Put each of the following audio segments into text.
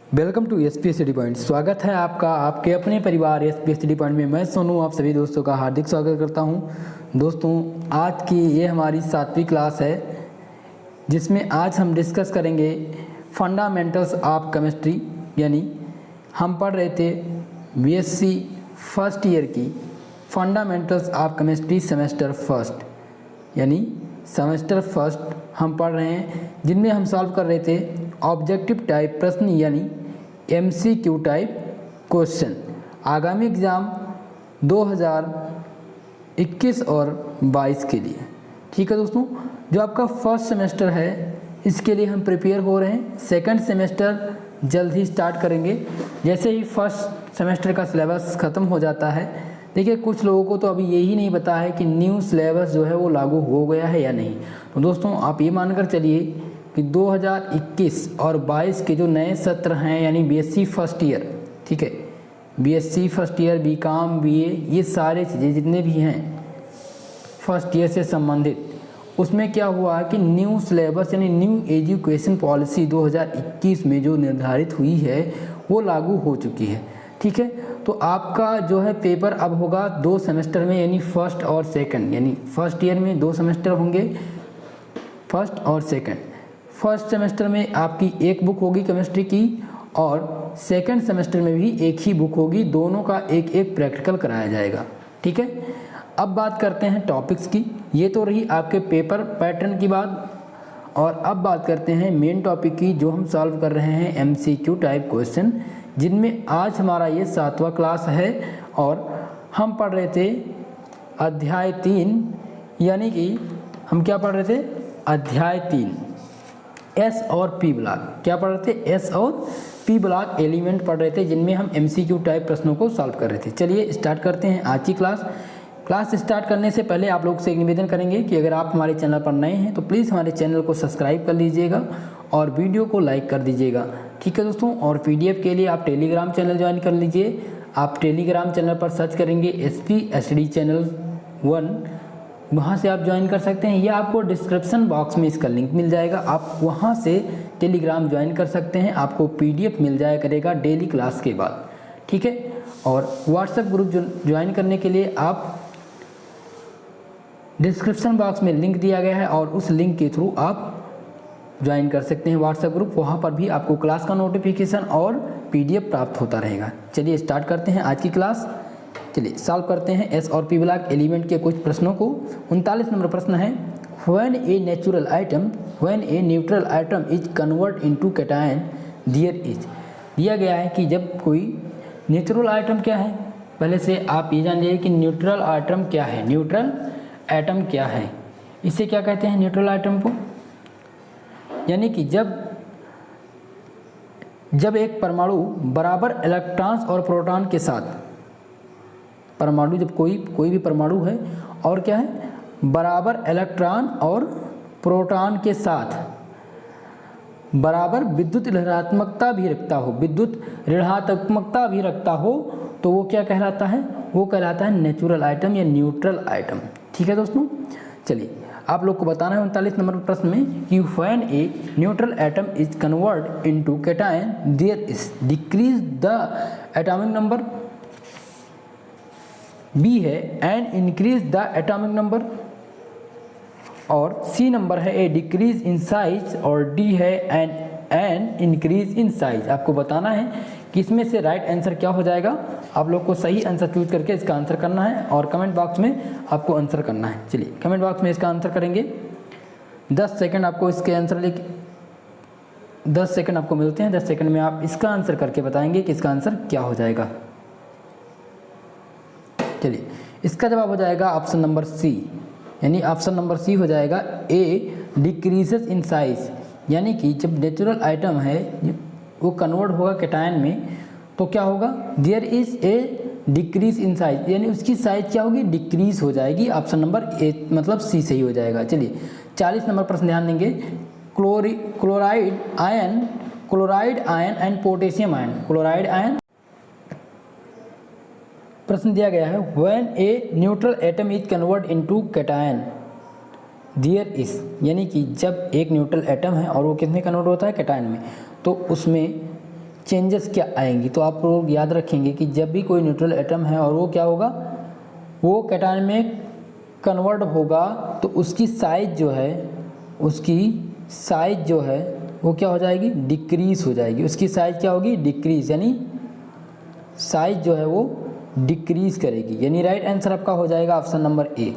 Welcome to SP study point. स्वागत है आपका आपके अपने परिवार एसपी स्टडी पॉइंट में। मैं सोनू आप सभी दोस्तों का हार्दिक स्वागत करता हूं। दोस्तों, आज की ये हमारी 7वीं क्लास है जिसमें आज हम डिस्कस करेंगे फंडामेंटल्स ऑफ केमिस्ट्री। यानी हम पढ़ रहे थे बीएससी फर्स्ट ईयर की fundamentals of chemistry semester first, यानी सेमेस्टर फर्स्ट हम पढ़ रहे हैं, जिनमें हम सॉल्व कर रहे थे ऑब्जेक्टिव टाइप प्रश्न यानी एमसीक्यू टाइप क्वेश्चन आगामी एग्ज़ाम 2021 और 22 के लिए। ठीक है दोस्तों, जो आपका फर्स्ट सेमेस्टर है इसके लिए हम प्रिपेयर हो रहे हैं। सेकंड सेमेस्टर जल्द ही स्टार्ट करेंगे। जैसे ही फर्स्ट सेमेस्टर का सिलेबस ख़त्म हो जाता है, देखिए कुछ लोगों को तो अभी यही नहीं पता है कि न्यू सिलेबस जो है वो लागू हो गया है या नहीं। तो दोस्तों आप ये मानकर चलिए कि 2021 और 22 के जो नए सत्र हैं यानी बीएससी फर्स्ट ईयर, ठीक है, BSc first year, BCom, BA, ये सारे चीज़ें जितने भी हैं फर्स्ट ईयर से संबंधित, उसमें क्या हुआ कि न्यू सिलेबस यानी न्यू एजुकेशन पॉलिसी 2021 में जो निर्धारित हुई है वो लागू हो चुकी है। ठीक है, तो आपका जो है पेपर अब होगा 2 सेमेस्टर में, यानी फर्स्ट और सेकंड। यानी फर्स्ट ईयर में 2 सेमेस्टर होंगे, फर्स्ट और सेकंड। फर्स्ट सेमेस्टर में आपकी एक बुक होगी केमिस्ट्री की और सेकंड सेमेस्टर में भी एक ही बुक होगी। दोनों का एक एक प्रैक्टिकल कराया जाएगा। ठीक है, अब बात करते हैं टॉपिक्स की। ये तो रही आपके पेपर पैटर्न की बात, और अब बात करते हैं मेन टॉपिक की, जो हम सॉल्व कर रहे हैं एमसीक्यू टाइप क्वेश्चन, जिनमें आज हमारा ये 7वां क्लास है और हम पढ़ रहे थे अध्याय 3, यानी कि हम क्या पढ़ रहे थे, अध्याय 3 एस और पी ब्लॉक। क्या पढ़ रहे थे, एस और पी ब्लॉक एलिमेंट पढ़ रहे थे, जिनमें हम एमसीक्यू टाइप प्रश्नों को सॉल्व कर रहे थे। चलिए स्टार्ट करते हैं आज की क्लास। क्लास स्टार्ट करने से पहले आप लोग से एक निवेदन करेंगे कि अगर आप हमारे चैनल पर नए हैं तो प्लीज़ हमारे चैनल को सब्सक्राइब कर लीजिएगा और वीडियो को लाइक कर दीजिएगा। ठीक है दोस्तों, और पीडीएफ के लिए आप टेलीग्राम चैनल ज्वाइन कर लीजिए। आप टेलीग्राम चैनल पर सर्च करेंगे एसपी एसडी चैनल 1, वहाँ से आप ज्वाइन कर सकते हैं, या आपको डिस्क्रिप्शन बॉक्स में इसका लिंक मिल जाएगा। आप वहाँ से टेलीग्राम ज्वाइन कर सकते हैं, आपको पीडीएफ मिल जाया करेगा डेली क्लास के बाद। ठीक है, और व्हाट्सएप ग्रुप ज्वाइन करने के लिए आप डिस्क्रिप्शन बॉक्स में लिंक दिया गया है और उस लिंक के थ्रू आप ज्वाइन कर सकते हैं व्हाट्सएप ग्रुप। वहाँ पर भी आपको क्लास का नोटिफिकेशन और पीडीएफ प्राप्त होता रहेगा। चलिए स्टार्ट करते हैं आज की क्लास। चलिए सॉल्व करते हैं एस और पी ब्लॉक एलिमेंट के कुछ प्रश्नों को। 39 नंबर प्रश्न है, when a neutral item is convert into cation there is. दिया गया है कि जब कोई न्यूट्रल आइटम क्या है, पहले से आप ये जान लीजिए कि न्यूट्रल आइटम क्या है। न्यूट्रल एटम क्या है, इसे क्या कहते हैं न्यूट्रल आइटम को, यानी कि जब एक परमाणु बराबर इलेक्ट्रॉन्स और प्रोटॉन के साथ, परमाणु जब कोई भी परमाणु है और क्या है, बराबर इलेक्ट्रॉन और प्रोटॉन के साथ बराबर विद्युत ऋणात्मकता भी रखता हो, विद्युत ऋणात्मकता भी रखता हो, तो वो क्या कहलाता है, वो कहलाता है नेचुरल आइटम या न्यूट्रल आइटम। ठीक है दोस्तों, चलिए आप लोग को बताना है 39 नंबर प्रश्न में कि when a neutral atom is convert into cation there is decrease the atomic number, B है and increase the atomic number, और सी नंबर है ए डिक्रीज इन साइज, और डी है एंड इंक्रीज इन साइज। आपको बताना है कि इसमें से राइट आंसर क्या हो जाएगा। आप लोग को सही आंसर चूज करके इसका आंसर करना है और कमेंट बॉक्स में आपको आंसर करना है। चलिए कमेंट बॉक्स में इसका आंसर करेंगे। 10 सेकंड आपको इसके आंसर लेके 10 सेकंड आपको मिलते हैं। 10 सेकंड में आप इसका आंसर करके बताएंगे कि इसका आंसर क्या हो जाएगा। चलिए इसका जवाब हो जाएगा ऑप्शन नंबर सी, यानी ऑप्शन नंबर सी हो जाएगा ए डिक्रीजेस इन साइज, यानी कि जब नेचुरल आइटम है वो कन्वर्ट होगा कैटायन में तो क्या होगा, there is a decrease in size, यानी उसकी साइज क्या होगी, डिक्रीज हो जाएगी। ऑप्शन नंबर ए मतलब सी सही हो जाएगा। चलिए 40 नंबर प्रश्न ध्यान देंगे, chloride ion and potassium ion, chloride ion प्रश्न दिया गया है, when a neutral atom is convert into cation there is, यानी कि जब एक न्यूट्रल एटम है और वो किस में कन्वर्ट होता है, कैटायन में, तो उसमें चेंजेस क्या आएंगी। तो आप लोग याद रखेंगे कि जब भी कोई न्यूट्रल एटम है और वो क्या होगा, वो कैटायन में कन्वर्ट होगा तो उसकी साइज जो है वो क्या हो जाएगी, डिक्रीज हो जाएगी। उसकी साइज क्या होगी, डिक्रीज, यानी साइज जो है वो डिक्रीज करेगी। यानी राइट आंसर आपका हो जाएगा ऑप्शन नंबर ए।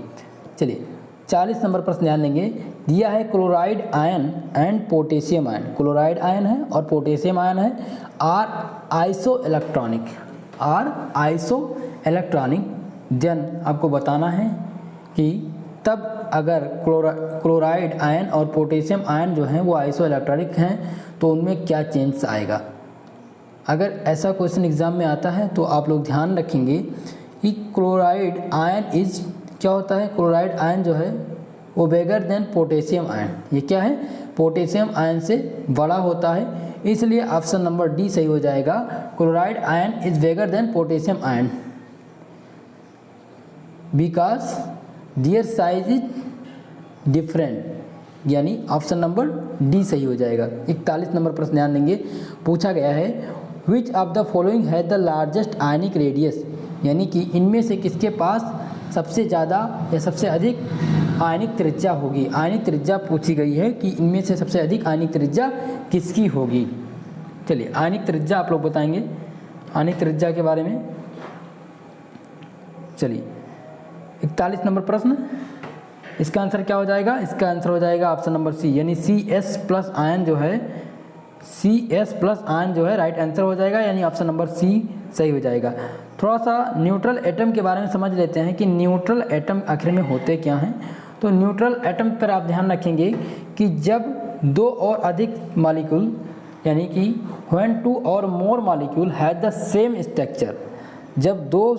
चलिए 40 नंबर प्रश्न ध्यान देंगे। दिया है chloride ion and potassium ion, chloride ion है और पोटेशियम आयन है, आर आइसो इलेक्ट्रॉनिक। देन आपको बताना है कि तब अगर क्लोराइड आयन और पोटेशियम आयन जो हैं वो आइसो इलेक्ट्रॉनिक हैं तो उनमें क्या चेंज आएगा। अगर ऐसा क्वेश्चन एग्जाम में आता है तो आप लोग ध्यान रखेंगे कि क्लोराइड आयन इज क्या होता है, क्लोराइड आयन जो है वो बिगर देन पोटेशियम आयन, ये क्या है, पोटेशियम आयन से बड़ा होता है, इसलिए ऑप्शन नंबर डी सही हो जाएगा। Chloride ion is bigger than potassium ion because their size is different, यानी ऑप्शन नंबर डी सही हो जाएगा। 41 नंबर प्रश्न ध्यान देंगे। पूछा गया है विच ऑफ द फॉलोइंग है द लार्जेस्ट आयनिक रेडियस, यानी कि इनमें से किसके पास सबसे ज़्यादा या सबसे अधिक आयनिक त्रिज्या होगी। आयनिक त्रिज्या पूछी गई है कि इनमें से सबसे अधिक आयनिक त्रिज्या किसकी होगी। चलिए आयनिक त्रिज्या आप लोग बताएंगे आयनिक त्रिज्या के बारे में। चलिए 41 नंबर प्रश्न, इसका आंसर क्या हो जाएगा, इसका आंसर हो जाएगा ऑप्शन नंबर सी, यानी CS प्लस आयन जो है राइट आंसर हो जाएगा, यानी ऑप्शन नंबर सी सही हो जाएगा। थोड़ा सा न्यूट्रल एटम के बारे में समझ लेते हैं कि न्यूट्रल एटम आखिर में होते क्या हैं। तो न्यूट्रल एटम पर आप ध्यान रखेंगे कि जब दो और अधिक मॉलिक्यूल, यानी कि व्हेन टू और more molecule have the same structure, जब दो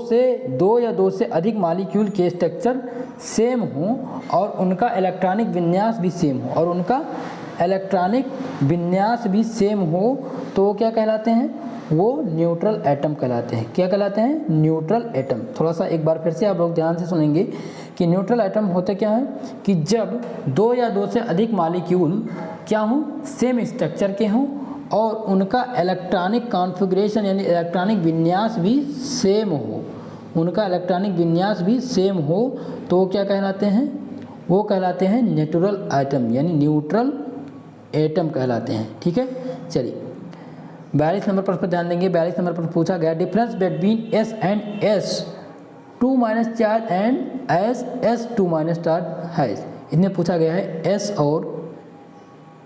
या दो से अधिक मॉलिक्यूल के स्ट्रक्चर सेम हों और उनका इलेक्ट्रॉनिक विन्यास भी सेम हो तो क्या कहलाते हैं, वो न्यूट्रल एटम कहलाते हैं। क्या कहलाते हैं, न्यूट्रल एटम। थोड़ा सा एक बार फिर से आप लोग ध्यान से सुनेंगे कि न्यूट्रल एटम होते क्या हैं कि जब दो या दो से अधिक मॉलिक्यूल क्या हों, सेम स्ट्रक्चर के हों और उनका इलेक्ट्रॉनिक कॉन्फ़िगरेशन यानी इलेक्ट्रॉनिक विन्यास भी सेम हो, तो क्या कहलाते हैं, वो कहलाते हैं न्यूट्रल एटम, यानी न्यूट्रल एटम कहलाते हैं। ठीक है, चलिए 42 नंबर प्रश्न पर ध्यान देंगे। 42 नंबर पर पूछा गया difference between S and S2- charge and S2- charge है। इन्हें पूछा गया है S और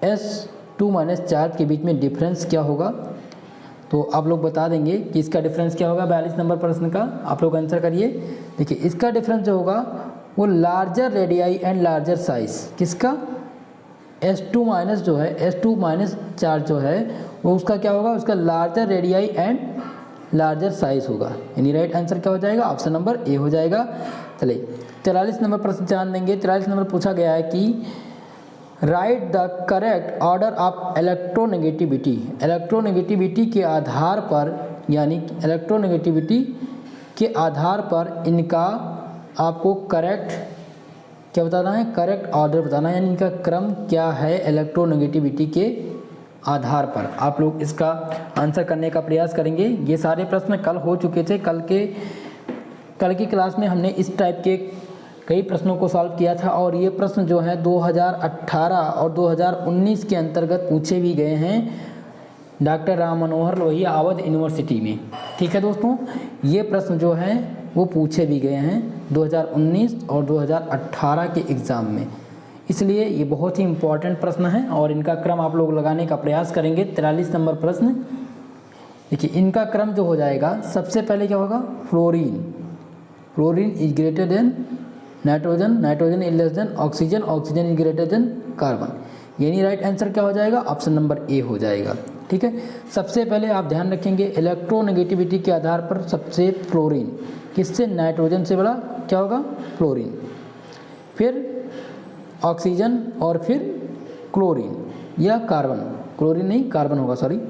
S2- चार्ज के बीच में डिफरेंस क्या होगा। तो आप लोग बता देंगे कि इसका डिफरेंस क्या होगा। 42 नंबर प्रश्न का आप लोग आंसर करिए। देखिए इसका डिफरेंस जो होगा वो larger radii and larger size, किसका, S2- जो है S2- चार्ज जो है वो उसका क्या होगा, उसका larger radii and larger size होगा, यानी राइट आंसर क्या हो जाएगा, ऑप्शन नंबर ए हो जाएगा। चलिए 43 नंबर प्रश्न ध्यान देंगे। 43 नंबर पूछा गया है कि right the correct order of electronegativity के आधार पर, यानी इलेक्ट्रोनेगेटिविटी के आधार पर इनका आपको करेक्ट क्या बताना है, करेक्ट ऑर्डर बताना है, यानी इनका क्रम क्या है इलेक्ट्रोनेगेटिविटी के आधार पर। आप लोग इसका आंसर करने का प्रयास करेंगे। ये सारे प्रश्न कल हो चुके थे। कल की क्लास में हमने इस टाइप के कई प्रश्नों को सॉल्व किया था और ये प्रश्न जो है 2018 और 2019 के अंतर्गत पूछे भी गए हैं डॉक्टर राम मनोहर लोहिया अवध यूनिवर्सिटी में। ठीक है दोस्तों, ये प्रश्न जो हैं वो पूछे भी गए हैं 2019 और 2018 के एग्ज़ाम में, इसलिए ये बहुत ही इम्पॉर्टेंट प्रश्न है और इनका क्रम आप लोग लगाने का प्रयास करेंगे। 43 नंबर प्रश्न, देखिए इनका क्रम जो हो जाएगा, सबसे पहले क्या होगा, fluorine is greater then nitrogen is less than oxygen is greater then carbon, यानी राइट आंसर क्या हो जाएगा, ऑप्शन नंबर ए हो जाएगा। ठीक है, सबसे पहले आप ध्यान रखेंगे इलेक्ट्रोनेगेटिविटी के आधार पर सबसे फ्लोरीन, किससे, नाइट्रोजन से बड़ा क्या होगा, फ्लोरीन, फिर ऑक्सीजन और फिर क्लोरीन या कार्बन, क्लोरीन नहीं कार्बन होगा, सॉरी।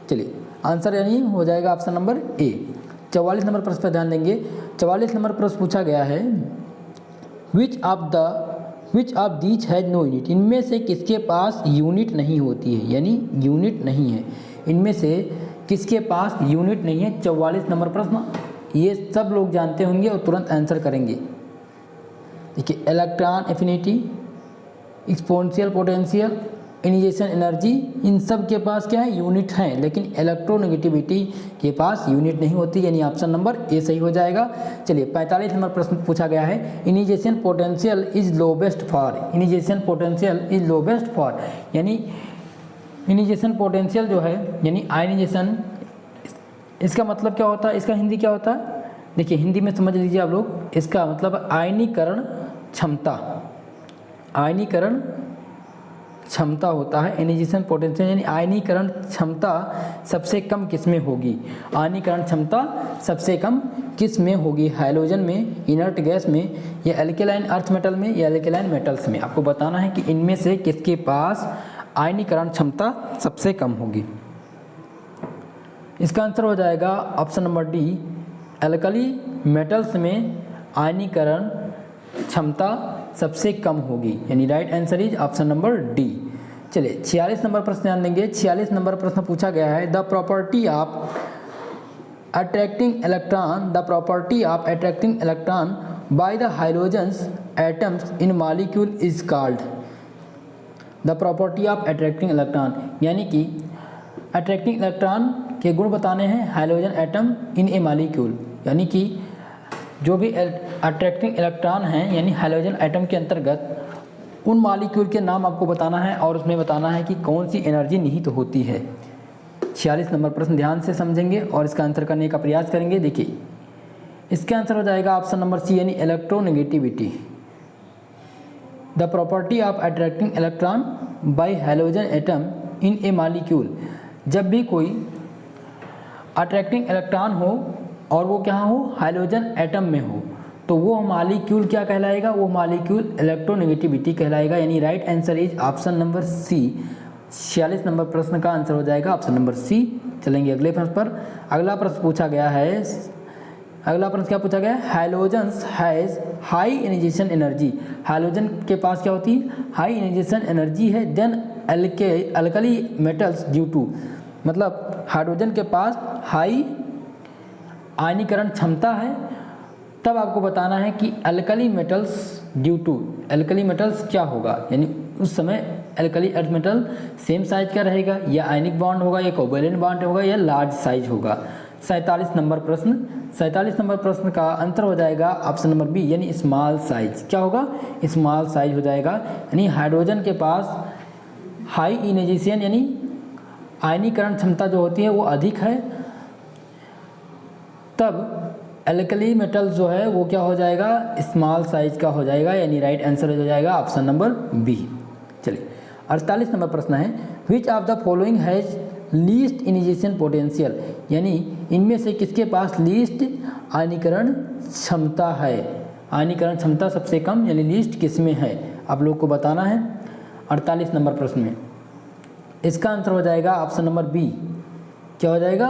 चलिए आंसर यानी हो जाएगा ऑप्शन नंबर ए। 44 नंबर प्रश्न पर ध्यान देंगे। 44 नंबर प्रश्न पूछा गया है which of these has no unit, इनमें से किसके पास यूनिट नहीं होती है, यानी यूनिट नहीं है। इनमें से किसके पास यूनिट नहीं है। 44 नंबर प्रश्न, ये सब लोग जानते होंगे और तुरंत आंसर करेंगे। देखिए, electron affinity, exponential potential, initiation energy, इन सब के पास क्या है, यूनिट हैं, लेकिन इलेक्ट्रोनेगेटिविटी के पास यूनिट नहीं होती, यानी ऑप्शन नंबर ए सही हो जाएगा। चलिए 45 नंबर प्रश्न पूछा गया है, initiation potential is lowest for, initiation potential is lowest for, यानी इनिशिएशन पोटेंशियल जो है यानी आयनाइजेशन, इसका मतलब क्या होता है, इसका हिंदी क्या होता है, देखिए हिंदी में समझ लीजिए आप लोग, इसका मतलब आयनीकरण क्षमता, आयनीकरण क्षमता होता है इनिशिएशन पोटेंशियल, यानी आयनीकरण क्षमता सबसे कम किस में होगी, आयनीकरण क्षमता सबसे कम किस में होगी, हाइड्रोजन में, इनर्ट गैस में, या एल्केलाइन अर्थ मेटल में, या एल्केलाइन मेटल्स में। आपको बताना है कि इनमें से किसके पास आयनीकरण क्षमता सबसे कम होगी। इसका आंसर हो जाएगा option number D, alkali metals में आयनीकरण क्षमता सबसे कम होगी, यानी right answer is option number D. चलिए 46 नंबर प्रश्न ध्यान देंगे। 46 नंबर प्रश्न पूछा गया है, the property of attracting electron, the property of attracting electron by the hydrogens atoms in molecule is called, the property of attracting electron, यानी कि अट्रैक्टिंग इलेक्ट्रॉन के गुण बताने हैं hydrogen atom in A molecule, यानी कि जो भी अट्रैक्टिंग इलेक्ट्रॉन हैं यानी हाइड्रोजन एटम के अंतर्गत उन मॉलिक्यूल के नाम आपको बताना है और उसमें बताना है कि कौन सी एनर्जी निहित होती है। 46 नंबर प्रश्न ध्यान से समझेंगे और इसका आंसर करने का प्रयास करेंगे। देखिए इसका आंसर हो जाएगा ऑप्शन नंबर सी, यानी electronegativity, the property of attracting electron by hydrogen atom in A molecule, जब भी कोई अट्रैक्टिंग इलेक्ट्रॉन हो और वो क्या हो, हाइड्रोजन एटम में हो, तो वो मॉलिक्यूल क्या कहलाएगा, वो मॉलिक्यूल इलेक्ट्रोनेगेटिविटी कहलाएगा, यानी right answer is option number C. 46 number प्रश्न का आंसर हो जाएगा ऑप्शन नंबर सी। चलेंगे अगले प्रश्न पर। अगला प्रश्न पूछा गया है, अगला प्रश्न क्या पूछा गया है, hydrogens has high initiation energy, hydrogen के पास क्या होती है, हाई इनिशिएशन एनर्जी है, then alkali metals due to, मतलब हाइड्रोजन के पास हाई आयनीकरण क्षमता है, तब आपको बताना है कि alkali metals due to, alkali metals क्या होगा, यानी उस समय alkali earth metal same size का रहेगा, या आयनिक बॉन्ड होगा, या कोवैलेंट बॉन्ड होगा, या लार्ज साइज होगा। 47 नंबर प्रश्न, 47 नंबर प्रश्न का आंसर हो जाएगा ऑप्शन नंबर बी, यानी स्मॉल साइज, क्या होगा, स्मॉल साइज हो जाएगा, यानी हाइड्रोजन के पास हाई इनिशिएशन यानी आयनीकरण क्षमता जो होती है वो अधिक है, तब एल्कली मेटल जो है वो क्या हो जाएगा, स्मॉल साइज का हो जाएगा, यानी राइट आंसर हो जाएगा ऑप्शन नंबर बी। चलिए 48 नंबर प्रश्न है, which of the following has least initiation potential, यानी इनमें से किसके पास लीस्ट आयनीकरण क्षमता है, आयनीकरण क्षमता सबसे कम यानी लीस्ट किस में है, आप लोग को बताना है 48 नंबर प्रश्न में। इसका आंसर हो जाएगा ऑप्शन नंबर बी, क्या हो जाएगा,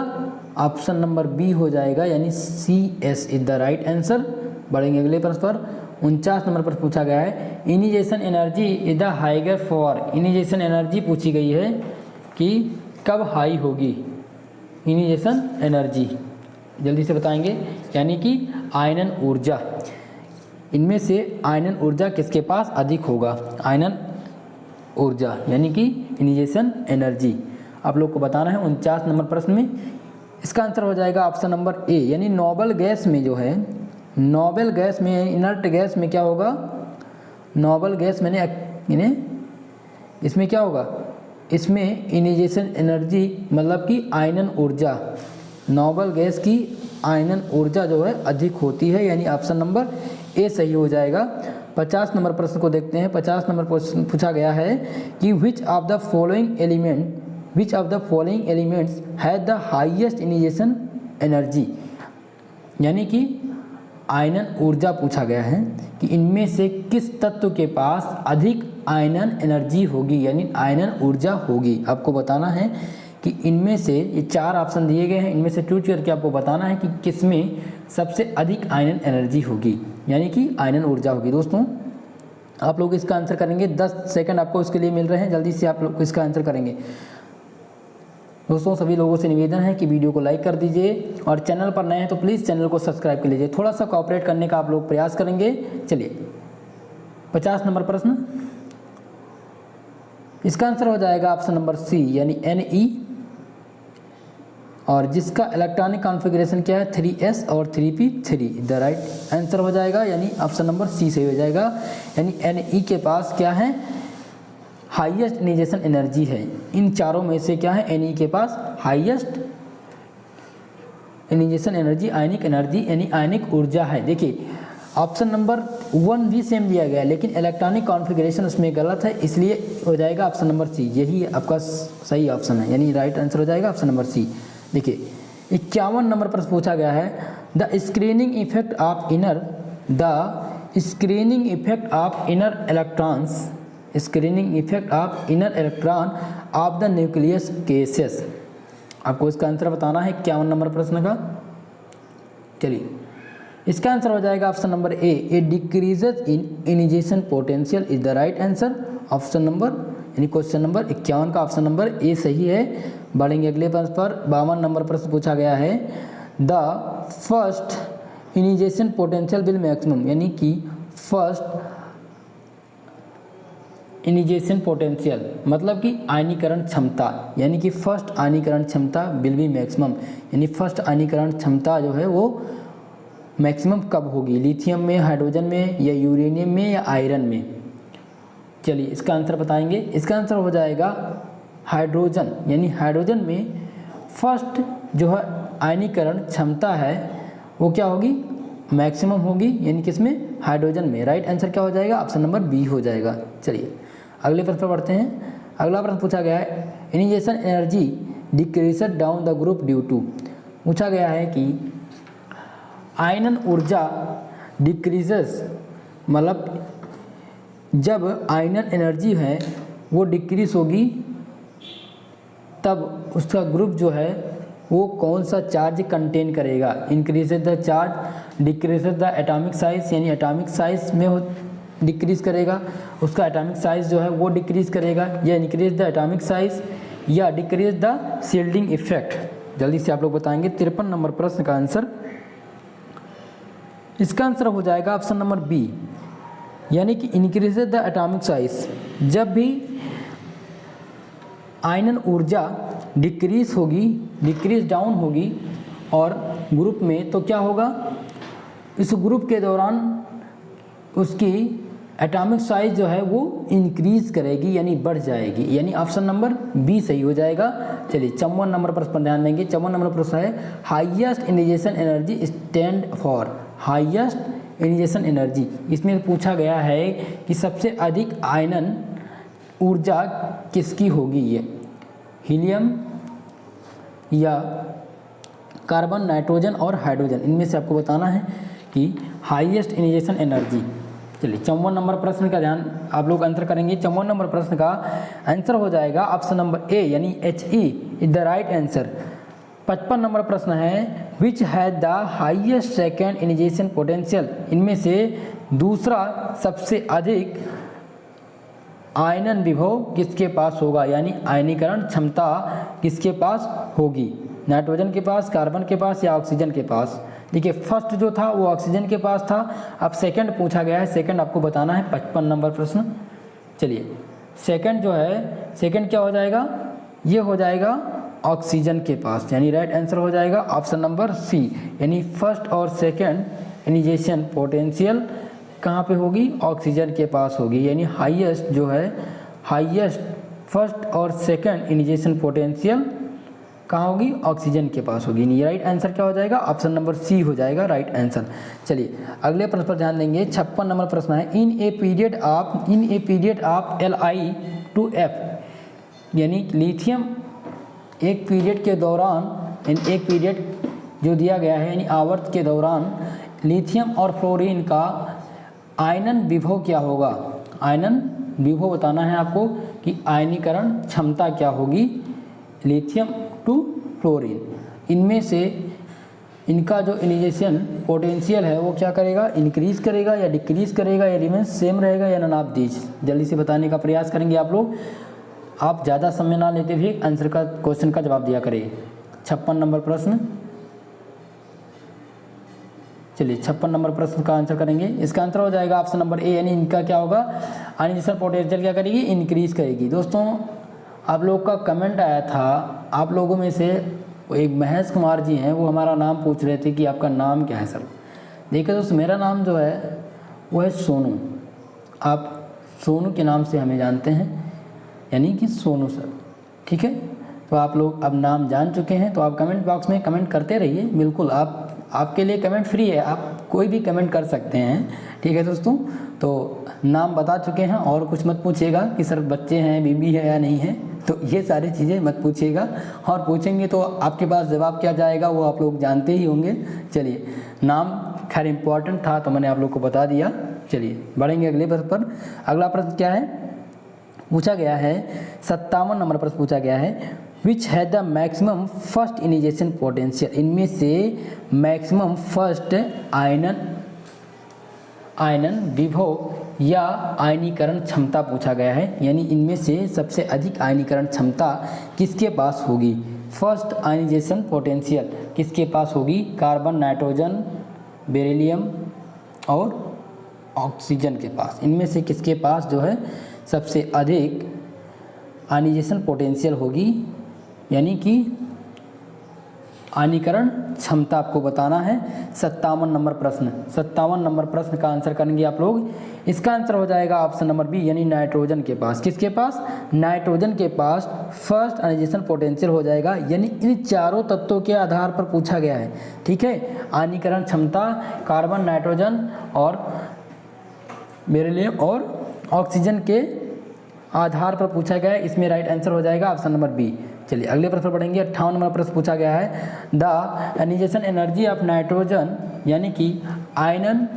ऑप्शन नंबर बी हो जाएगा, यानी C S is the right answer. बढ़ेंगे अगले प्रश्न पर। 49 नंबर पर पूछा गया है, initiation energy is the higher for, initiation energy पूछी गई है कि कब हाई होगी इनिशिएशन एनर्जी, जल्दी से बताएंगे, यानी कि आयनन ऊर्जा, इनमें से आयनन ऊर्जा किसके पास अधिक होगा, आयनन ऊर्जा यानी कि इनिशिएशन एनर्जी आप लोग को बताना है 49 नंबर प्रश्न में। इसका आंसर हो जाएगा ऑप्शन नंबर ए, यानी नोबल गैस में जो है, नोबल गैस में, इनर्ट गैस में क्या होगा, नोबल गैस में इन्हें इसमें क्या होगा, इसमें इनिशिएशन एनर्जी मतलब कि आयनन ऊर्जा, नोबल गैस की आयनन ऊर्जा जो है अधिक होती है, यानी ऑप्शन नंबर ए सही हो जाएगा। 50 नंबर प्रश्न को देखते हैं। 50 नंबर प्रश्न पूछा गया है कि विच of the following element, which of the following elements has the highest initiation energy, यानी कि आयनन ऊर्जा पूछा गया है कि इनमें से किस तत्व के पास अधिक आयनन एनर्जी होगी, यानी आयनन ऊर्जा होगी। आपको बताना है कि इनमें से, ये 4 ऑप्शन दिए गए हैं, इनमें से चूज करके आपको बताना है कि किसमें सबसे अधिक आयनन एनर्जी होगी, यानी कि आयनन ऊर्जा होगी। दोस्तों आप लोग इसका आंसर करेंगे, 10 सेकंड आपको इसके लिए मिल रहे हैं, जल्दी से आप लोग इसका आंसर करेंगे। दोस्तों सभी लोगों से निवेदन है कि वीडियो को लाइक कर दीजिए और चैनल पर नए हैं तो प्लीज़ चैनल को सब्सक्राइब कर लीजिए। थोड़ा सा कोऑपरेट करने का आप लोग प्रयास करेंगे। चलिए 50 नंबर प्रश्न, इसका आंसर हो जाएगा ऑप्शन नंबर सी यानी Ne, और जिसका इलेक्ट्रॉनिक कॉन्फ़िगरेशन क्या है 3s और 3p3, द राइट आंसर हो जाएगा यानी ऑप्शन नंबर सी सही हो जाएगा। यानी Ne के पास क्या है, हाईएस्ट इनिशिएशन एनर्जी है। इन चारों में से क्या है, Ne के पास हाईएस्ट इनिशिएशन एनर्जी, आयनिक एनर्जी यानी आयनिक ऊर्जा है। देखिए ऑप्शन नंबर 1 भी सेम दिया गया है लेकिन इलेक्ट्रॉनिक कॉन्फ़िगरेशन उसमें गलत है, इसलिए हो जाएगा ऑप्शन नंबर सी, यही आपका सही ऑप्शन है यानी राइट आंसर हो जाएगा ऑप्शन नंबर सी। देखिए 51 नंबर पर पूछा गया है the screening effect of inner electrons, screening effect of inner electron of the nucleus cases. आपको इसका आंसर बताना है 51 नंबर प्रश्न का। चलिए इसका आंसर हो जाएगा option number A decreases in initiation potential is the right answer. Option number यानी क्वेश्चन नंबर 51 का ऑप्शन नंबर ए सही है। बढ़ेंगे अगले प्रश्न पर। 52 नंबर प्रश्न पूछा गया है the first initiation potential will maximum, यानी कि फर्स्ट इनिशिएशन पोटेंशियल मतलब कि आयनीकरण क्षमता, यानी कि फर्स्ट आयनीकरण क्षमता विल बी मैक्सिमम, यानी फर्स्ट आयनीकरण क्षमता जो है वो मैक्सिमम कब होगी, लिथियम में, हाइड्रोजन में या यूरेनियम में या आयरन में। चलिए इसका आंसर बताएंगे। इसका आंसर हो जाएगा हाइड्रोजन, यानी हाइड्रोजन में फर्स्ट जो है आयनीकरण क्षमता है वो क्या होगी, मैक्सिमम होगी, यानी किसमें, हाइड्रोजन में। राइट आंसर क्या हो जाएगा, ऑप्शन नंबर बी हो जाएगा। चलिए अगले प्रश्न पर बढ़ते हैं। अगला प्रश्न पूछा गया है initiation energy decreases down the group due to. पूछा गया है कि आयनन ऊर्जा डिक्रीजेस मतलब जब आयनन एनर्जी है वो डिक्रीज होगी तब उसका ग्रुप जो है वो कौन सा चार्ज कंटेन करेगा। Increases the charge, decreases the atomic size, यानी एटॉमिक साइज में वो डिक्रीज करेगा, उसका एटॉमिक साइज जो है वो डिक्रीज करेगा, या इंक्रीज द एटॉमिक साइज या डिक्रीज द शील्डिंग इफेक्ट। जल्दी से आप लोग बताएंगे। 53 नंबर प्रश्न का आंसर, इसका आंसर हो जाएगा ऑप्शन नंबर बी, यानी कि इंक्रीज द एटॉमिक साइज। जब भी आयनन ऊर्जा डिक्रीज होगी, डिक्रीज डाउन होगी और ग्रुप में, तो क्या होगा, इस ग्रुप के दौरान उसकी एटॉमिक साइज जो है वो इंक्रीज करेगी यानी बढ़ जाएगी, यानी ऑप्शन नंबर बी सही हो जाएगा। चलिए 54 नंबर प्रश्न पर ध्यान देंगे। 54 नंबर प्रश्न है highest initiation energy stand for, highest initiation energy. इसमें पूछा गया है कि सबसे अधिक आयनन ऊर्जा किसकी होगी, ये हीलियम या कार्बन, नाइट्रोजन और हाइड्रोजन, इनमें से आपको बताना है कि हाईएस्ट इनिशिएशन एनर्जी। चलिए 54 नंबर प्रश्न का ध्यान आप लोग आंसर करेंगे। 54 नंबर प्रश्न का आंसर हो जाएगा ऑप्शन नंबर ए, यानी He is the right answer. 55 number प्रश्न है which has the highest second initiation potential. इनमें से दूसरा सबसे अधिक आयनन विभव किसके पास होगा, यानी आयनीकरण क्षमता किसके पास होगी, नाइट्रोजन के पास, कार्बन के पास या ऑक्सीजन के पास। देखिए फर्स्ट जो था वो ऑक्सीजन के पास था, अब सेकंड पूछा गया है, सेकंड आपको बताना है। 55 नंबर प्रश्न। चलिए सेकंड जो है, सेकंड क्या हो जाएगा, ये हो जाएगा ऑक्सीजन के पास, यानी राइट आंसर हो जाएगा ऑप्शन नंबर सी, यानी फर्स्ट और सेकंड इनिशिएशन पोटेंशियल कहाँ पे होगी, ऑक्सीजन के पास होगी, यानी हाईएस्ट जो है, हाईएस्ट फर्स्ट और सेकंड इनिशिएशन पोटेंशियल कहाँ होगी, ऑक्सीजन के पास होगी। यानी राइट आंसर क्या हो जाएगा, ऑप्शन नंबर सी हो जाएगा राइट आंसर। चलिए अगले प्रश्न पर ध्यान देंगे। 56 नंबर प्रश्न है in a period of Li2F, यानी लिथियम एक पीरियड के दौरान, एक पीरियड जो दिया गया है यानी आवर्त के दौरान लिथियम और फ्लोरीन का आयनन विभव क्या होगा। आयनन विभव बताना है आपको कि आयनीकरण क्षमता क्या होगी लिथियम टू फ्लोरीन। इनमें से इनका जो इनिशिएशन पोटेंशियल है वो क्या करेगा, इंक्रीज करेगा या डिक्रीज करेगा या रिमेन सेम रहेगा या नॉन ऑफ दीज। जल्दी से बताने का प्रयास करेंगे आप लोग। आप ज़्यादा समय ना लेते हुए आंसर का क्वेश्चन का जवाब दिया करें। 56 नंबर प्रश्न, चलिए 56 नंबर प्रश्न का आंसर करेंगे। इसका आंसर हो जाएगा ऑप्शन नंबर ए, यानी इनका क्या होगा, आयनाइजेशन पोटेंशियल क्या करेगी, इंक्रीज करेगी। दोस्तों आप लोग का कमेंट आया था, आप लोगों में से एक महेश कुमार जी हैं, वो हमारा नाम पूछ रहे थे कि आपका नाम क्या है सर। देखिए दोस्तों, मेरा नाम जो है वो है सोनू, आप सोनू के नाम से हमें जानते हैं, यानी कि सोनू सर, ठीक है। तो आप लोग अब नाम जान चुके हैं, तो आप कमेंट बॉक्स में कमेंट करते रहिए, बिल्कुल आपके लिए कमेंट फ्री है, आप कोई भी कमेंट कर सकते हैं, ठीक है दोस्तों। तो नाम बता चुके हैं, और कुछ मत पूछिएगा कि सर बच्चे हैं, बीबी है या नहीं है, तो ये सारी चीज़ें मत पूछिएगा, और पूछेंगे तो आपके पास जवाब क्या जाएगा वो आप लोग जानते ही होंगे। चलिए, नाम खैर इम्पॉर्टेंट था तो मैंने आप लोग को बता दिया। चलिए बढ़ेंगे अगले प्रश्न पर। अगला प्रश्न क्या है, पूछा गया है 57 नंबर प्रश्न पूछा गया है, which has the maximum first ionisation potential. इनमें से मैक्सिमम फर्स्ट आयनन विभव या आयनीकरण क्षमता पूछा गया है, यानी इनमें से सबसे अधिक आयनीकरण क्षमता किसके पास होगी। फर्स्ट आयनाइजेशन पोटेंशियल किसके पास होगी, कार्बन, नाइट्रोजन, बेरिलियम और ऑक्सीजन के पास। इनमें से किसके पास जो है सबसे अधिक आयनाइजेशन पोटेंशियल होगी, यानी कि आयनीकरण क्षमता आपको बताना है। 57 नंबर प्रश्न, 57 नंबर प्रश्न का आंसर करेंगे आप लोग। इसका आंसर हो जाएगा ऑप्शन नंबर बी, यानी नाइट्रोजन के पास। किसके पास, नाइट्रोजन के पास फर्स्ट आयनाइजेशन पोटेंशियल हो जाएगा, यानी इन चारों तत्वों के आधार पर पूछा गया है, ठीक है। आयनीकरण क्षमता, कार्बन, नाइट्रोजन और बेरिलियम और ऑक्सीजन के आधार पर पूछा गया है। इसमें राइट आंसर हो जाएगा ऑप्शन नंबर बी। चलिए अगले प्रश्न पढ़ेंगे। 58 नंबर प्रश्न पूछा गया है, the ionisation energy of nitrogen, यानी कि आयनन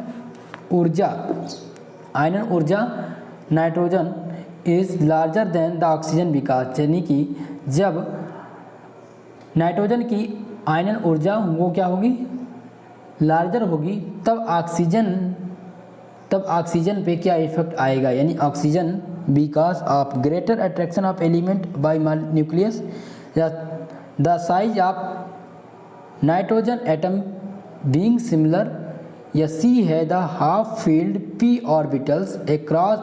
ऊर्जा nitrogen is larger than the oxygen because, यानी कि जब नाइट्रोजन की आयनन ऊर्जा वो क्या होगी, लार्जर होगी, तब ऑक्सीजन पे क्या इफेक्ट आएगा, यानी oxygen because of greater attraction of element by nucleus, या the size of nitrogen atom being similar, या सी है the half filled P orbitals across,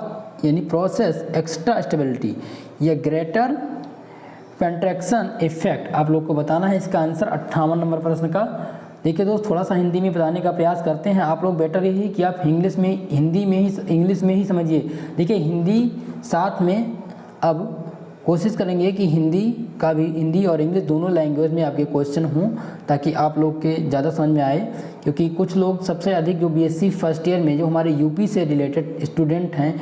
यानी प्रोसेस एक्स्ट्रा स्टेबिलिटी, या ग्रेटर पेंट्रैक्शन इफेक्ट आप लोग को बताना है। इसका आंसर 58 नंबर प्रश्न का। देखिए दोस्त, थोड़ा सा हिंदी में बताने का प्रयास करते हैं, आप लोग बेटर यही कि आप इंग्लिश में ही समझिए। देखिए हिंदी साथ में अब कोशिश करेंगे कि हिंदी और इंग्लिश दोनों लैंग्वेज में आपके क्वेश्चन हों, ताकि आप लोग के ज़्यादा समझ में आए। क्योंकि कुछ लोग सबसे अधिक जो बीएससी फर्स्ट ईयर में जो हमारे यूपी से रिलेटेड स्टूडेंट हैं,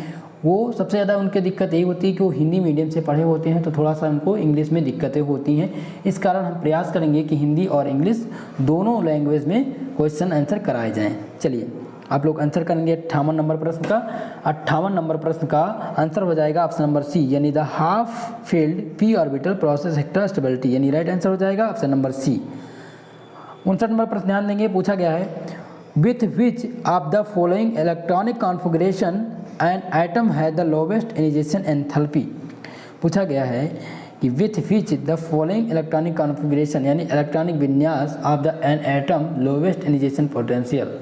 वो सबसे ज़्यादा उनकी दिक्कत यही होती है कि वो हिंदी मीडियम से पढ़े होते हैं, तो थोड़ा सा उनको इंग्लिश में दिक्कतें होती हैं। इस कारण हम प्रयास करेंगे कि हिंदी और इंग्लिश दोनों लैंग्वेज में क्वेश्चन आंसर कराए जाएं। चलिए आप लोग आंसर करेंगे 58 नंबर प्रश्न का। 58 नंबर प्रश्न का आंसर हो जाएगा ऑप्शन नंबर सी, यानी the half filled P orbital process extra stability, यानी राइट आंसर हो जाएगा ऑप्शन नंबर सी। 59 नंबर प्रश्न ध्यान देंगे, पूछा गया है, with which of the following electronic configuration an atom है द लोवेस्ट इनिशिएशन एंथैल्पी। पूछा गया है कि with which the following electronic configuration, यानी इलेक्ट्रॉनिक विन्यास of the an atom lowest initiation potential,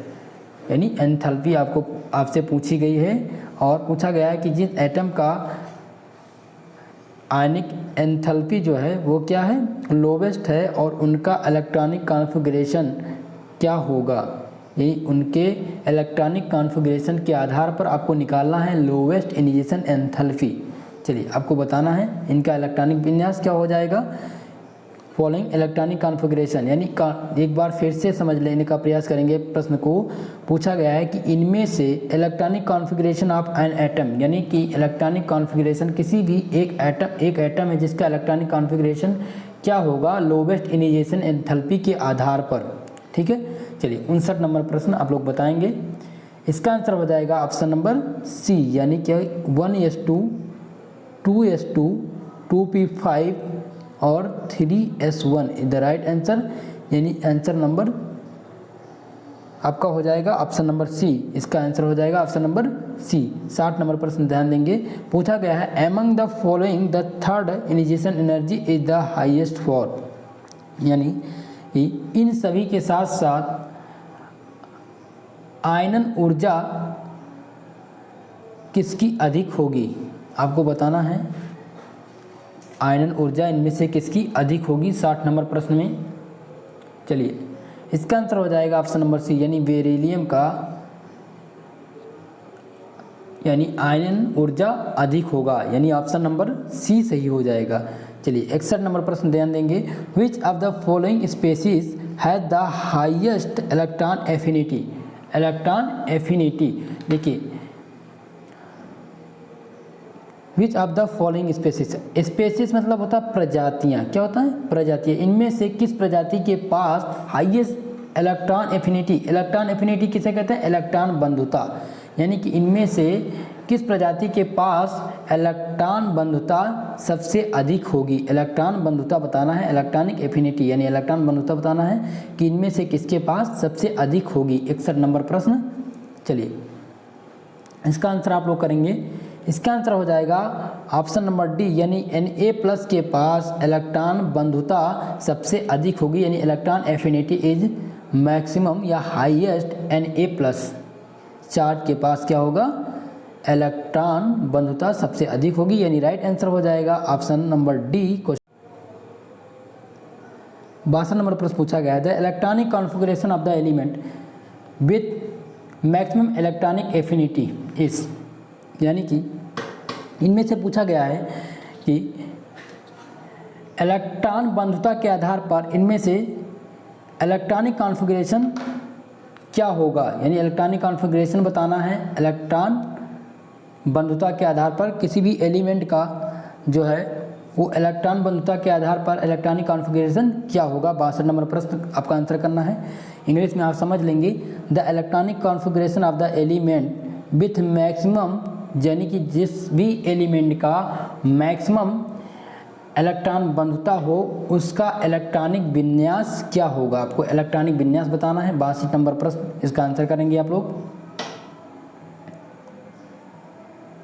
यानी एंथैल्पी आपसे पूछी गई है। और पूछा गया है कि जिस एटम का आयनिक एंथैल्पी जो है वो क्या है, लोवेस्ट है, और उनका इलेक्ट्रॉनिक कॉन्फ़िगरेशन क्या होगा, यानी उनके इलेक्ट्रॉनिक कॉन्फ़िगरेशन के आधार पर आपको निकालना है लोवेस्ट इनिशिएशन एंथैल्पी। चलिए आपको बताना है इनका इलेक्ट्रॉनिक विन्यास क्या हो जाएगा। फॉलोइंग इलेक्ट्रॉनिक कॉन्फ़िगरेशन, यानी एक बार फिर से समझ लेने का प्रयास करेंगे प्रश्न को। पूछा गया है कि इनमें से electronic configuration of an atom, यानी कि इलेक्ट्रॉनिक कॉन्फ़िगरेशन किसी भी एक एटम है जिसका इलेक्ट्रॉनिक कॉन्फ़िगरेशन क्या होगा, लोवेस्ट इनिशिएशन एंथैल्पी के आधार पर, ठीक है। चलिए 59 नंबर प्रश्न आप लोग बताएंगे। इसका आंसर हो जाएगा ऑप्शन नंबर सी, यानी कि 1s2, 2s2, 2p5 और 3s1 is the right answer, यानी आंसर नंबर आपका हो जाएगा ऑप्शन नंबर सी। इसका आंसर हो जाएगा ऑप्शन नंबर सी। 60 नंबर प्रश्न ध्यान देंगे, पूछा गया है among the following the third initiation energy is the highest for, यानी कि इन सभी के साथ साथ आयनन ऊर्जा किसकी अधिक होगी, आपको बताना है आयनन ऊर्जा इनमें से किसकी अधिक होगी 60 नंबर प्रश्न में। चलिए इसका आंसर हो जाएगा ऑप्शन नंबर सी, यानी बेरिलियम का यानी आयनन ऊर्जा अधिक होगा, यानी ऑप्शन नंबर सी सही हो जाएगा। चलिए 61 नंबर प्रश्न ध्यान देंगे, which of the following species has the highest electron affinity. Electron affinity देखिए, which of the following species, species मतलब होता है प्रजातियाँ, क्या होता है प्रजातियाँ, इनमें से किस प्रजाति के पास highest electron affinity. Electron affinity किसे कहते हैं, इलेक्ट्रॉन बंधुता, यानी कि इनमें से किस प्रजाति के पास इलेक्ट्रॉन बंधुता सबसे अधिक होगी। इलेक्ट्रॉन बंधुता बताना है, इलेक्ट्रॉनिक एफिनिटी यानी इलेक्ट्रॉन बंधुता बताना है कि इनमें से किसके पास सबसे अधिक होगी। 61 नंबर प्रश्न। चलिए इसका आंसर आप लोग करेंगे, इसका आंसर हो जाएगा ऑप्शन नंबर डी, यानी Na+ के पास इलेक्ट्रॉन बंधुता सबसे अधिक होगी, यानी इलेक्ट्रॉन एफिनिटी इज मैक्सिमम या हाईएस्ट Na+ चार्ज के पास क्या होगा, इलेक्ट्रॉन बंधुता सबसे अधिक होगी, यानी राइट आंसर हो जाएगा ऑप्शन नंबर डी। 62 नंबर प्रश्न पूछा गया है, the electronic configuration of the element with maximum electronic affinity is, यानी कि इनमें से पूछा गया है कि इलेक्ट्रॉन बंधुता के आधार पर इनमें से इलेक्ट्रॉनिक कॉन्फ़िगरेशन क्या होगा, यानी इलेक्ट्रॉनिक कॉन्फ़िगरेशन बताना है। इलेक्ट्रॉन बंधुता के आधार पर किसी भी एलिमेंट का जो है वो इलेक्ट्रॉन बंधुता के आधार पर इलेक्ट्रॉनिक कॉन्फ़िगरेशन क्या होगा। 62 नंबर प्रश्न आपका आंसर करना है, इंग्लिश में आप समझ लेंगे, the electronic configuration of the element with maximum, यानी कि जिस भी एलिमेंट का मैक्सिमम इलेक्ट्रॉन बंधुता हो उसका इलेक्ट्रॉनिक विन्यास क्या होगा, आपको इलेक्ट्रॉनिक विन्यास बताना है। 62 नंबर प्रश्न, इसका आंसर करेंगे आप लोग।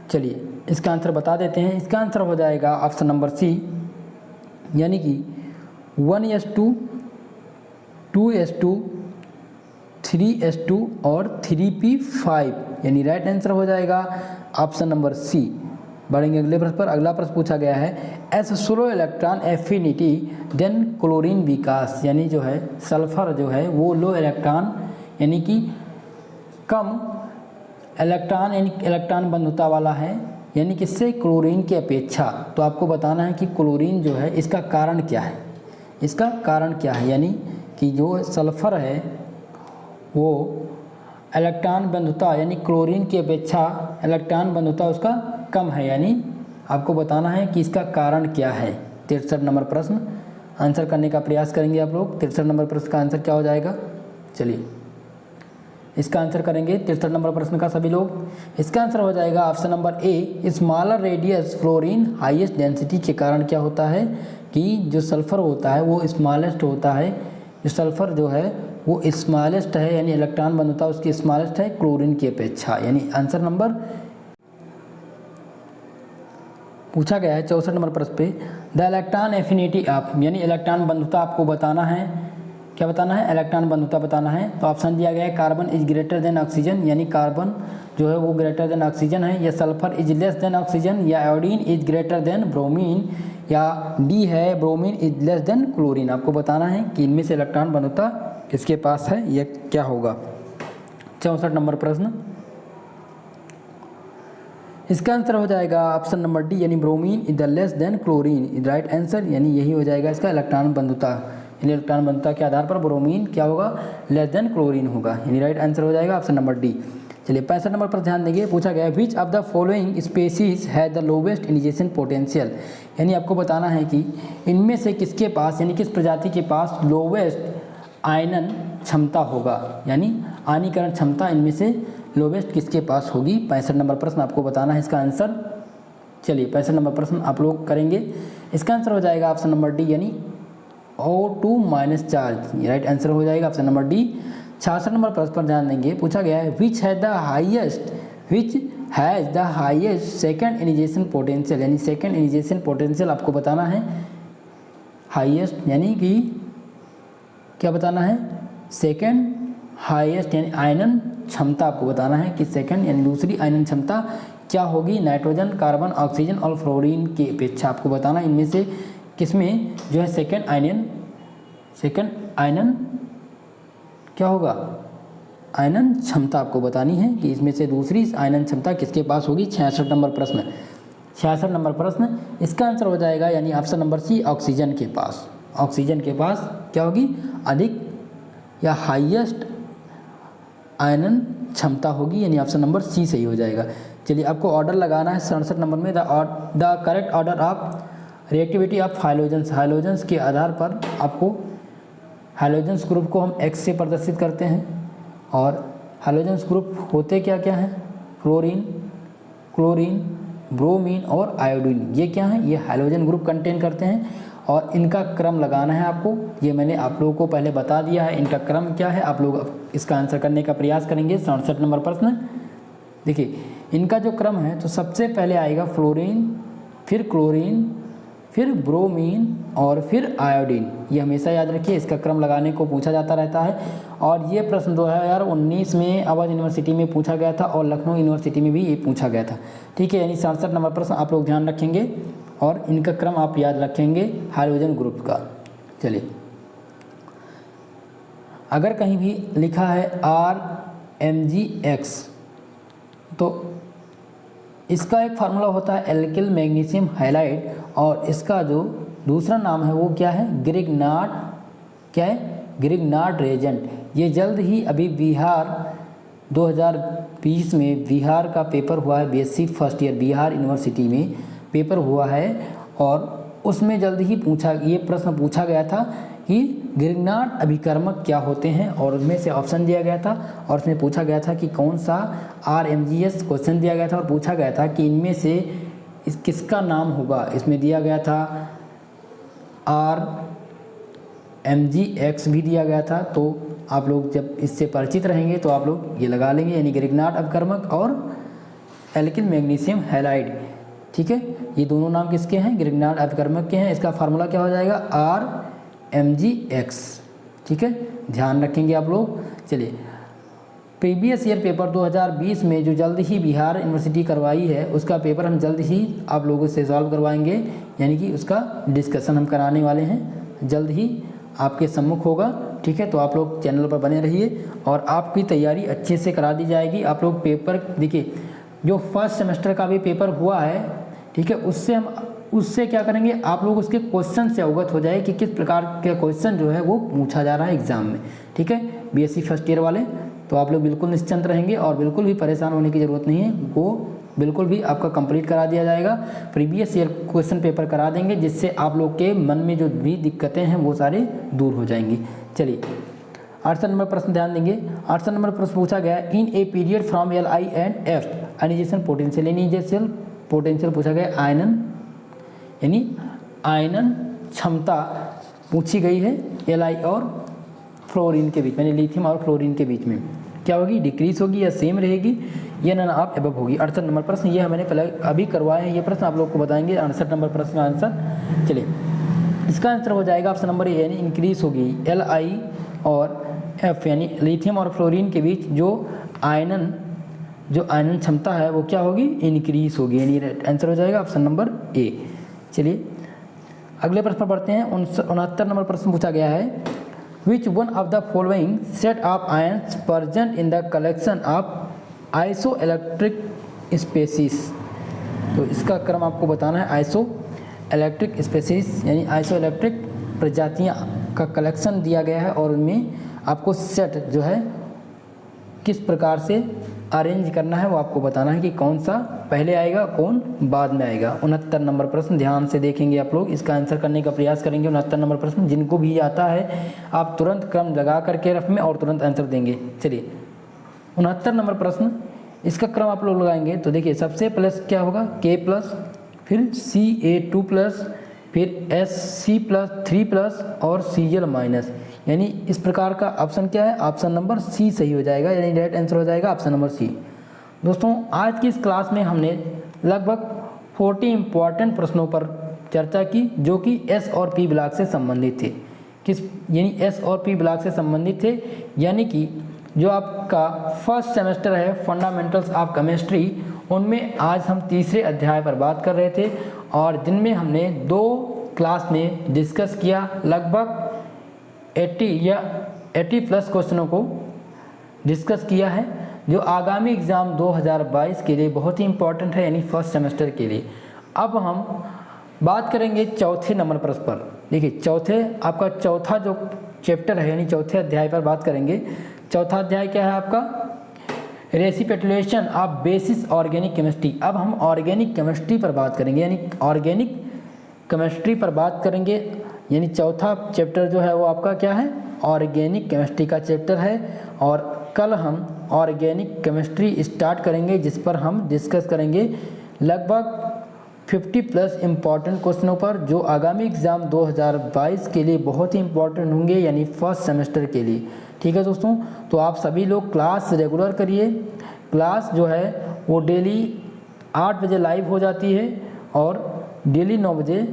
चलिए इसका आंसर बता देते हैं, इसका आंसर हो जाएगा ऑप्शन नंबर सी, यानी कि 1s2, 2s2, 3s2 और 3p5, यानी राइट आंसर हो जाएगा ऑप्शन नंबर सी। बढ़ेंगे अगले प्रश्न पर। अगला प्रश्न पूछा गया है, S slow electron affinity than chlorine because, यानी जो है सल्फर जो है वो लो इलेक्ट्रॉन यानी कि कम इलेक्ट्रॉन यानी इलेक्ट्रॉन बंधुता वाला है, यानी किससे, क्लोरीन की अपेक्षा। तो आपको बताना है कि क्लोरीन जो है इसका कारण क्या है, इसका कारण क्या है, यानी कि जो सल्फर है वो इलेक्ट्रॉन बंधुता यानी क्लोरीन की अपेक्षा इलेक्ट्रॉन बंधुता उसका कम है, यानी आपको बताना है कि इसका कारण क्या है। 63 नंबर प्रश्न आंसर करने का प्रयास करेंगे आप लोग। 63 नंबर प्रश्न का आंसर क्या हो जाएगा, चलिए इसका आंसर करेंगे 63 नंबर प्रश्न का सभी लोग। इसका आंसर हो जाएगा option number A, smaller radius fluorine highest density के कारण क्या होता है कि जो सल्फर होता है वो स्मॉलेस्ट होता है, जो सल्फर जो है वो स्मॉलेस्ट है, यानी इलेक्ट्रॉन बंधुता उसकी स्मॉलेस्ट है क्लोरीन की अपेक्षा, यानी आंसर नंबर पूछा गया है 64 नंबर प्रश्न पे, द इलेक्ट्रॉन एफिनिटी ऑफ, यानी इलेक्ट्रॉन बंधुता आपको बताना है, क्या बताना है, इलेक्ट्रॉन बंधुता बताना है। तो ऑप्शन दिया गया है carbon is greater than oxygen, यानी कार्बन जो है वो ग्रेटर देन ऑक्सीजन है, या sulphur is less than oxygen, या iodine is greater than bromine, या डी है bromine is less than chlorine. आपको बताना है कि इनमें से इलेक्ट्रॉन बंधुता किसके पास है, यह क्या होगा। 64 नंबर प्रश्न, इसका आंसर हो जाएगा ऑप्शन नंबर डी, यानी bromine is the less than chlorine, right answer, यानी यही हो जाएगा इसका इलेक्ट्रॉन बंधुता, यानी इलेक्ट्रॉन बंधुता के आधार पर ब्रोमीन क्या होगा, लेस देन क्लोरीन होगा, यानी राइट आंसर हो जाएगा ऑप्शन नंबर डी। चलिए 65 नंबर पर ध्यान देंगे, पूछा गया है which of the following species has the lowest initiation potential, यानी आपको बताना है कि इनमें से किसके पास यानी किस प्रजाति के पास लोवेस्ट आयनन क्षमता होगा, यानी आयनीकरण क्षमता इनमें से लोवेस्ट किसके पास होगी। 65 नंबर प्रश्न आपको बताना है इसका आंसर। चलिए 65 नंबर प्रश्न आप लोग करेंगे, इसका आंसर हो जाएगा ऑप्शन नंबर डी, यानी O2- चार्ज, राइट आंसर हो जाएगा ऑप्शन नंबर डी। 66 नंबर प्रश्न पर ध्यान देंगे, पूछा गया है विच है the highest which has the highest second initiation potential, यानी सेकंड इनिशिएशन पोटेंशियल आपको बताना है। हाईएस्ट यानी कि क्या बताना है, सेकंड हाईएस्ट यानी आयनन क्षमता आपको बताना है कि सेकंड यानी दूसरी आयनन क्षमता क्या होगी नाइट्रोजन, कार्बन, ऑक्सीजन और फ्लोरीन की अपेक्षा। आपको बताना इनमें से किसमें जो है सेकंड आयनन क्या होगा, आयनन क्षमता आपको बतानी है कि इसमें से दूसरी आयनन क्षमता किसके पास होगी। 66 नंबर प्रश्न, 66 नंबर प्रश्न, इसका आंसर हो जाएगा यानी ऑप्शन नंबर सी, ऑक्सीजन के पास। ऑक्सीजन के पास क्या होगी, अधिक या हाईएस्ट आयनन क्षमता होगी, यानी ऑप्शन नंबर सी सही हो जाएगा। चलिए आपको ऑर्डर लगाना है 67 नंबर में, the correct order of reactivity of hydrogens. Hydrogens के आधार पर आपको हाइड्रोजन्स ग्रुप को हम एक्स से प्रदर्शित करते हैं, और हाइड्रोजन्स ग्रुप होते क्या क्या हैं, फ्लोरीन, क्लोरीन, ब्रोमीन और आयोडीन, ये क्या हैं, ये हाइड्रोजन ग्रुप कंटेन करते हैं। और इनका क्रम लगाना है आपको, ये मैंने आप लोगों को पहले बता दिया है इनका क्रम क्या है। आप लोग इसका आंसर करने का प्रयास करेंगे। 67 नंबर प्रश्न, देखिए इनका जो क्रम है तो सबसे पहले आएगा फ्लोरीन, फिर क्लोरीन, फिर ब्रोमीन और फिर आयोडीन। ये हमेशा याद रखिए, इसका क्रम लगाने को पूछा जाता रहता है। और ये प्रश्न 2019 में आवाज़ यूनिवर्सिटी में पूछा गया था और लखनऊ यूनिवर्सिटी में भी ये पूछा गया था। ठीक है, यानी 67 नंबर प्रश्न आप लोग ध्यान रखेंगे और इनका क्रम आप याद रखेंगे हाइड्रोजन ग्रुप का। चलिए, अगर कहीं भी लिखा है RMgX तो इसका एक फार्मूला होता है एल्किल मैग्नीशियम हैलाइड, और इसका जो दूसरा नाम है वो क्या है, ग्रिग्नार्ड, क्या है, ग्रिग्नार्ड रेजेंट। ये जल्द ही अभी बिहार 2020 में बिहार का पेपर हुआ है, BSc first year Bihar university में पेपर हुआ है, और उसमें जल्द ही ये प्रश्न पूछा गया था कि ग्रिग्नार्ड अभिकर्मक क्या होते हैं, और उसमें से ऑप्शन दिया गया था और उसमें पूछा गया था कि कौन सा RMgS क्वेश्चन दिया गया था और पूछा गया था कि इनमें से किसका नाम होगा। इसमें दिया गया था RMgX भी दिया गया था। तो आप लोग जब इससे परिचित रहेंगे तो आप लोग ये लगा लेंगे, यानी ग्रिग्नार्ड अभिकर्मक और एल्किल मैग्नीशियम हैलाइड। ठीक है, ये दोनों नाम किसके हैं, ग्रिग्नार्ड अभिकर्मक के हैं। इसका फार्मूला क्या हो जाएगा, RMgX। ठीक है, ध्यान रखेंगे आप लोग। चलिए, प्रीवियस ईयर पेपर 2020 में जो जल्द ही बिहार यूनिवर्सिटी करवाई है उसका पेपर हम जल्द ही आप लोगों से सॉल्व करवाएंगे, यानी कि उसका डिस्कशन हम कराने वाले हैं, जल्द ही आपके सम्मुख होगा। ठीक है, तो आप लोग चैनल पर बने रहिए और आपकी तैयारी अच्छे से करा दी जाएगी। आप लोग पेपर देखिए, जो फर्स्ट सेमेस्टर का भी पेपर हुआ है, ठीक है, उससे क्या करेंगे, आप लोग उसके क्वेश्चन से अवगत हो जाए कि किस प्रकार के क्वेश्चन जो है वो पूछा जा रहा है एग्जाम में। ठीक है, BSc फर्स्ट ईयर वाले, तो आप लोग बिल्कुल निश्चिंत रहेंगे और बिल्कुल भी परेशान होने की ज़रूरत नहीं है, वो बिल्कुल भी आपका कंप्लीट करा दिया जाएगा। प्रीवियस ईयर क्वेश्चन पेपर करा देंगे, जिससे आप लोग के मन में जो भी दिक्कतें हैं वो सारे दूर हो जाएंगी। चलिए, 68 नंबर प्रश्न ध्यान देंगे। 68 नंबर प्रश्न पूछा गया है, in a period from Li and F ionisation potential, initial potential पूछा गया, आयनन यानी आयनन क्षमता पूछी गई है Li और फ्लोरीन के बीच में, यानी लिथियम और फ्लोरीन के बीच में क्या होगी, डिक्रीज होगी या सेम रहेगी, ये नन ऑफ एबव होगी। 68 नंबर प्रश्न ये मैंने पहले अभी करवाए हैं, ये प्रश्न आप लोग को बताएंगे। 68 नंबर प्रश्न का आंसर, चलिए इसका आंसर हो जाएगा ऑप्शन नंबर ए, यानी इंक्रीज होगी Li और F यानी लिथियम और फ्लोरीन के बीच जो आयनन क्षमता है वो क्या होगी, इंक्रीज होगी, यानी आंसर हो जाएगा ऑप्शन नंबर ए। चलिए अगले प्रश्न पढ़ते हैं। 69 नंबर प्रश्न पूछा गया है, Which one of the following set of ions present in the collection of isoelectric species? तो इसका क्रम आपको बताना है, आइसोइलेक्ट्रिक स्पेसीज यानी आइसोइलेक्ट्रिक प्रजातियां का कलेक्शन दिया गया है और उनमें आपको सेट जो है किस प्रकार से अरेंज करना है वो आपको बताना है कि कौन सा पहले आएगा कौन बाद में आएगा। 69 नंबर प्रश्न ध्यान से देखेंगे आप लोग, इसका आंसर करने का प्रयास करेंगे। 69 नंबर प्रश्न जिनको भी आता है आप तुरंत क्रम लगा करके रफ में और तुरंत आंसर देंगे। चलिए 69 नंबर प्रश्न, इसका क्रम आप लोग लगाएंगे तो देखिए सबसे प्लस क्या होगा, K+, फिर Ca2+, फिर Sc+3+ और Cl-, यानी इस प्रकार का ऑप्शन क्या है, ऑप्शन नंबर सी सही हो जाएगा, यानी डायरेक्ट आंसर हो जाएगा ऑप्शन नंबर सी। दोस्तों आज की इस क्लास में हमने लगभग 40 इम्पॉर्टेंट प्रश्नों पर चर्चा की जो कि एस और पी ब्लॉक से संबंधित थे। यानी एस और पी ब्लॉक से संबंधित थे, यानी कि जो आपका फर्स्ट सेमेस्टर है फंडामेंटल्स ऑफ केमिस्ट्री, उनमें आज हम तीसरे अध्याय पर बात कर रहे थे और जिनमें हमने 2 क्लास में डिस्कस किया, लगभग 80 प्लस क्वेश्चनों को डिस्कस किया है जो आगामी एग्ज़ाम 2022 के लिए बहुत ही इम्पोर्टेंट है, यानी फर्स्ट सेमेस्टर के लिए। अब हम बात करेंगे चौथे नंबर प्रश्न पर। देखिए आपका चौथा जो चैप्टर है यानी चौथे अध्याय पर बात करेंगे। चौथा अध्याय क्या है आपका? रेसिपिटेशन ऑफ बेसिस ऑर्गेनिक केमिस्ट्री। अब हम ऑर्गेनिक केमिस्ट्री पर बात करेंगे, यानी ऑर्गेनिक केमिस्ट्री पर बात करेंगे। यानी चौथा चैप्टर जो है वो आपका क्या है? ऑर्गेनिक केमिस्ट्री का चैप्टर है और कल हम ऑर्गेनिक केमिस्ट्री स्टार्ट करेंगे जिस पर हम डिस्कस करेंगे लगभग 50 प्लस इम्पॉर्टेंट क्वेश्चनों पर जो आगामी एग्ज़ाम 2022 के लिए बहुत ही इम्पॉर्टेंट होंगे, यानी फर्स्ट सेमेस्टर के लिए। ठीक है दोस्तों, तो आप सभी लोग क्लास रेगुलर करिए। क्लास जो है वो डेली 8 बजे लाइव हो जाती है और डेली 9 बजे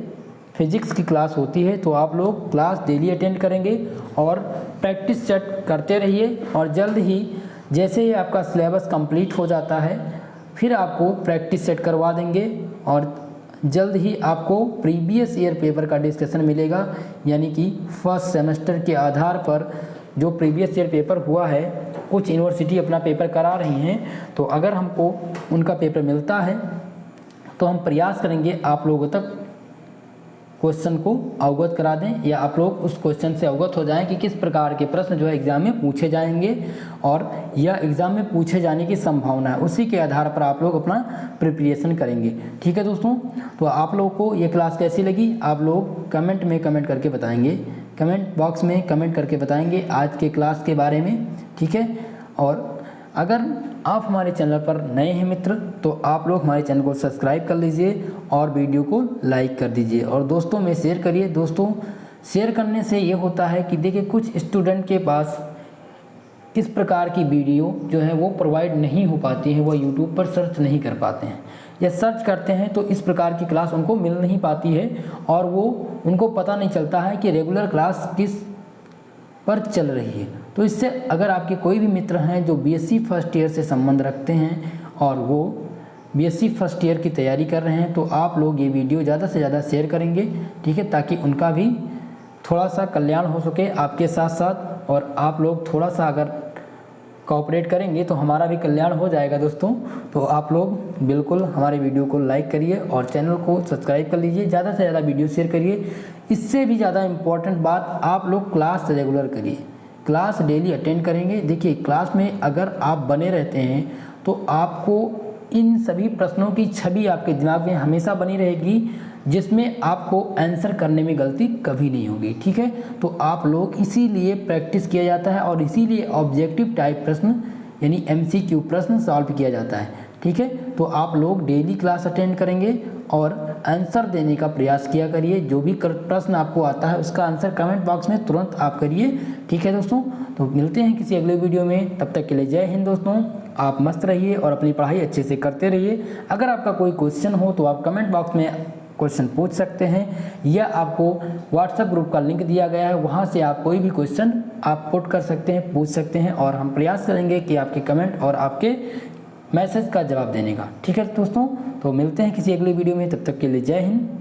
फिजिक्स की क्लास होती है। तो आप लोग क्लास डेली अटेंड करेंगे और प्रैक्टिस सेट करते रहिए और जल्द ही जैसे ही आपका सिलेबस कंप्लीट हो जाता है फिर आपको प्रैक्टिस सेट करवा देंगे और जल्द ही आपको प्रीवियस ईयर पेपर का डिस्कशन मिलेगा, यानी कि फर्स्ट सेमेस्टर के आधार पर जो प्रीवियस ईयर पेपर हुआ है, कुछ यूनिवर्सिटी अपना पेपर करा रही हैं, तो अगर हमको उनका पेपर मिलता है तो हम प्रयास करेंगे आप लोगों तक क्वेश्चन को अवगत करा दें या आप लोग उस क्वेश्चन से अवगत हो जाएं कि किस प्रकार के प्रश्न जो है एग्ज़ाम में पूछे जाएंगे और यह एग्ज़ाम में पूछे जाने की संभावना है, उसी के आधार पर आप लोग अपना प्रिपरेशन करेंगे। ठीक है दोस्तों, तो आप लोगों को ये क्लास कैसी लगी आप लोग कमेंट में कमेंट करके बताएंगे, कमेंट बॉक्स में कमेंट करके बताएंगे आज के क्लास के बारे में। ठीक है, और अगर आप हमारे चैनल पर नए हैं मित्र तो आप लोग हमारे चैनल को सब्सक्राइब कर लीजिए और वीडियो को लाइक कर दीजिए और दोस्तों में शेयर करिए। दोस्तों शेयर करने से ये होता है कि देखिए कुछ स्टूडेंट के पास इस प्रकार की वीडियो जो है वो प्रोवाइड नहीं हो पाती है, वो यूट्यूब पर सर्च नहीं कर पाते हैं या सर्च करते हैं तो इस प्रकार की क्लास उनको मिल नहीं पाती है और वो उनको पता नहीं चलता है कि रेगुलर क्लास किस पर चल रही है। तो इससे अगर आपके कोई भी मित्र हैं जो बीएससी फर्स्ट ईयर से संबंध रखते हैं और वो बीएससी फर्स्ट ईयर की तैयारी कर रहे हैं तो आप लोग ये वीडियो ज़्यादा से ज़्यादा शेयर करेंगे, ठीक है, ताकि उनका भी थोड़ा सा कल्याण हो सके आपके साथ साथ, और आप लोग थोड़ा सा अगर कोऑपरेट करेंगे तो हमारा भी कल्याण हो जाएगा दोस्तों। तो आप लोग बिल्कुल हमारे वीडियो को लाइक करिए और चैनल को सब्सक्राइब कर लीजिए, ज़्यादा से ज़्यादा वीडियो शेयर करिए। इससे भी ज़्यादा इम्पॉर्टेंट बात, आप लोग क्लास रेगुलर करिए, क्लास डेली अटेंड करेंगे। देखिए क्लास में अगर आप बने रहते हैं तो आपको इन सभी प्रश्नों की छवि आपके दिमाग में हमेशा बनी रहेगी जिसमें आपको आंसर करने में गलती कभी नहीं होगी। ठीक है, तो आप लोग इसीलिए प्रैक्टिस किया जाता है और इसीलिए ऑब्जेक्टिव टाइप प्रश्न यानी एमसीक्यू प्रश्न सॉल्व किया जाता है। ठीक है, तो आप लोग डेली क्लास अटेंड करेंगे और आंसर देने का प्रयास किया करिए। जो भी प्रश्न आपको आता है उसका आंसर कमेंट बॉक्स में तुरंत आप करिए। ठीक है दोस्तों, तो मिलते हैं किसी अगले वीडियो में, तब तक के लिए जय हिंद दोस्तों। आप मस्त रहिए और अपनी पढ़ाई अच्छे से करते रहिए। अगर आपका कोई क्वेश्चन हो तो आप कमेंट बॉक्स में क्वेश्चन पूछ सकते हैं या आपको व्हाट्सएप ग्रुप का लिंक दिया गया है, वहाँ से आप कोई भी क्वेश्चन आप पुट कर सकते हैं, पूछ सकते हैं और हम प्रयास करेंगे कि आपके कमेंट और आपके मैसेज का जवाब देने का। ठीक है दोस्तों, तो मिलते हैं किसी अगली वीडियो में, तब तक के लिए जय हिंद।